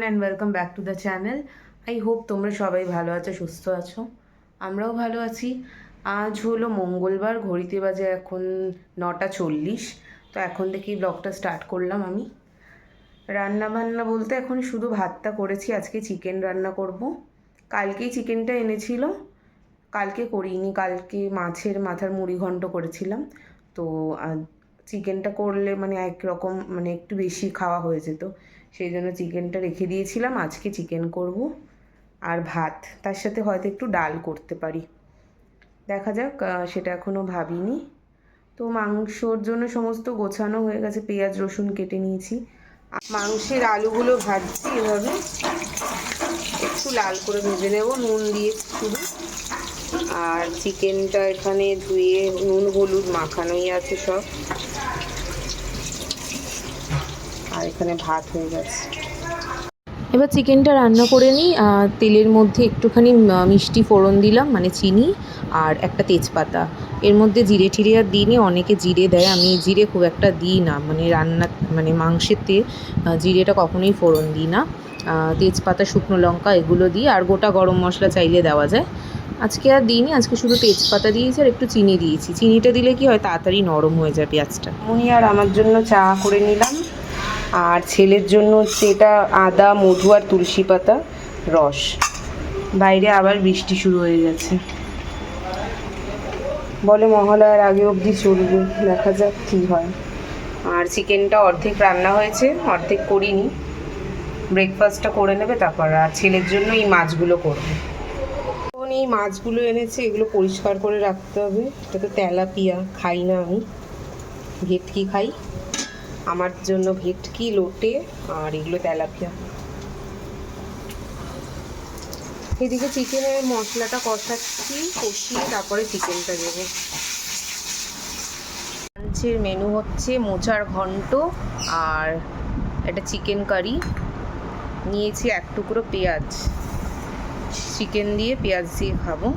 and welcome back to the channel. I hope তোমরা সবাই ভালো আছো, সুস্থ আছো। আমরাও ভালো আছি। আজ হলো মঙ্গলবার, ঘড়িতে বাজে এখন 9:40। তো এখন থেকেই ব্লগটা স্টার্ট করলাম আমি। রান্না বান্না বলতে এখন শুধু ভাতটা করেছি, আজকে চিকেন রান্না করব। কালকেই চিকেনটা এনেছিল, কালকে করিনি, কালকে মাছের মাথার মুড়ি ঘন্ট করেছিলাম। তো চিকেনটা করলে মানে একরকম মানে একটু বেশি খাওয়া হয়ে যেত, সেই জন্য চিকেনটা রেখে দিয়েছিলাম। আজকে চিকেন করব আর ভাত, তার সাথে হয়তো একটু ডাল করতে পারি, দেখা যাক, সেটা এখনও ভাবিনি। তো মাংসর জন্য সমস্ত গোছানো হয়ে গেছে, পেঁয়াজ রসুন কেটে নিয়েছি। মাংসের আলুগুলো ভাজছি এভাবে, একটু লাল করে ভেজে নেব, নুন দিয়ে শুধু। আর চিকেনটা এখানে ধুয়ে নুন হলুদ মাখানোই আছে সব। আর এখানে ভাত হয়ে গেছে। এবার চিকেনটা রান্না করে নিই। তেলের মধ্যে একটুখানি মিষ্টি ফোড়ন দিলাম, মানে চিনি আর একটা তেজপাতা। এর মধ্যে জিরে টিরে আর দিইনি, অনেকে জিরে দেয়, আমি জিরে খুব একটা দিই না, মানে রান্না মানে মাংসেতে জিরেটা কখনোই ফোড়ন দিই না। তেজপাতা শুকনো লঙ্কা এগুলো দিই, আর গোটা গরম মশলা চাইলে দেওয়া যায়। আজকে আর দিইনি, আজকে শুধু তেজপাতা দিয়েছি আর একটু চিনি দিয়েছি। চিনিটা দিলে কি হয়, তাড়াতাড়ি নরম হয়ে যায় পেঁয়াজটা। আমি আর আমার জন্য চা করে নিলাম, আর ছেলের জন্য হচ্ছে এটা আদা মধু আর তুলসী পাতা রস। বাইরে আবার বৃষ্টি শুরু হয়ে গেছে, বলে মহালয়ার আগে অবধি চলবে, দেখা যাক কী হয়। আর চিকেনটা অর্ধেক রান্না হয়েছে, অর্ধেক করিনি। ব্রেকফাস্টটা করে নেবে তারপর, আর ছেলের জন্য এই মাছগুলো করবে। এখন এই মাছগুলো এনেছে, এগুলো পরিষ্কার করে রাখতে হবে। এটা তো তেলাপিয়া, খাই না আমি, ভেটকি খাই। আমার জন্য ভেটকি, লোটে, আর এগুলো তেলাপিয়া। এদিকে চিকেনের মশলাটা কষাচ্ছি, কষিয়ে তারপরে চিকেনটা দেবো। লাঞ্চের মেনু হচ্ছে মোচার ঘন্ট আর একটা চিকেন কারি। নিয়েছি এক টুকরো পেঁয়াজ, চিকেন দিয়ে পেঁয়াজ দিয়ে খাবো।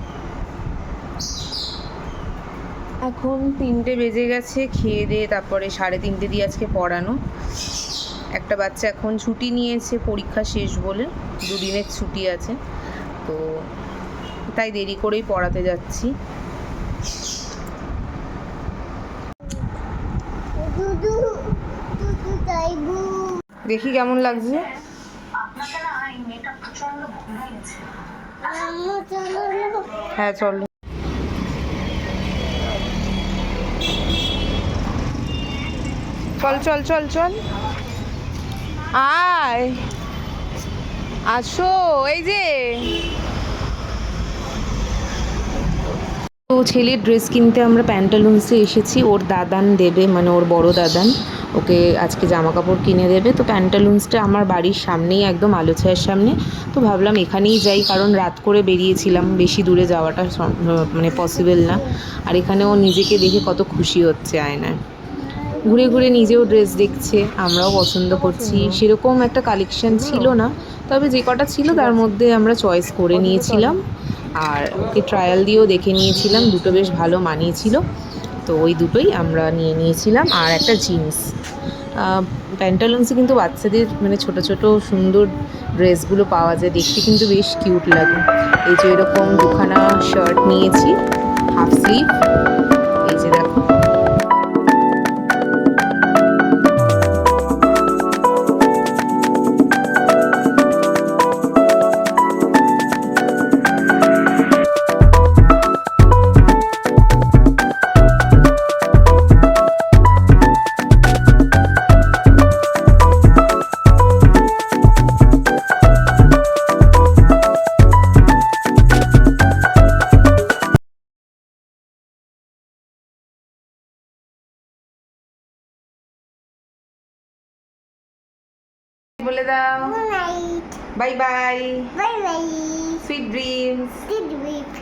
এখন 3টে বেজে গেছে, খেয়ে দিয়ে তারপরে 3:30 দিয়ে আজকে পড়ানো। একটা বাচ্চা এখন ছুটি নিয়েছে, পরীক্ষা শেষ বলে 2 দিনের ছুটি আছে, তো তাই দেরি করেই পড়াতে যাচ্ছি। দেখি কেমন লাগছে। হ্যাঁ চল, চল চল চল চল, আয় আসো, এই যে। তো ছেলের ড্রেস কিনতে আমরা প্যান্টালুন্সে এসেছি, ওর দাদান দেবে, মানে ওর বড় দাদান ওকে আজকে জামা কাপড় কিনে দেবে। তো প্যান্টালুন্সটা আমার বাড়ির সামনেই, একদম আলোছায়ের সামনে। তো ভাবলাম এখানেই যাই, কারণ রাত করে বেরিয়েছিলাম, বেশি দূরে যাওয়াটা মানে পসিবল না। আর এখানে ও নিজেকে দেখে কত খুশি হচ্ছে আয়নায়, ঘুরে ঘুরে নিজেও ড্রেস দেখছে, আমরাও পছন্দ করছি। সেরকম একটা কালেকশন ছিল না, তবে যে কটা ছিল তার মধ্যে আমরা চয়েস করে নিয়েছিলাম। আর ওকে ট্রায়াল দিয়েও দেখে নিয়েছিলাম, দুটো বেশ ভালো মানিয়েছিল, তো ওই দুটোই আমরা নিয়ে নিয়েছিলাম। আর একটা জিন্স। প্যান্টালুন্সে কিন্তু বাচ্চাদের মানে ছোট ছোট সুন্দর ড্রেসগুলো পাওয়া যায়, দেখতে কিন্তু বেশ কিউট লাগে। এই যে এরকম 2খানা শার্ট নিয়েছি, হাফ স্লিভ, এই যে দেখো। বলে দাও bye bye, bye bye, sweet dreams, sweet dreams.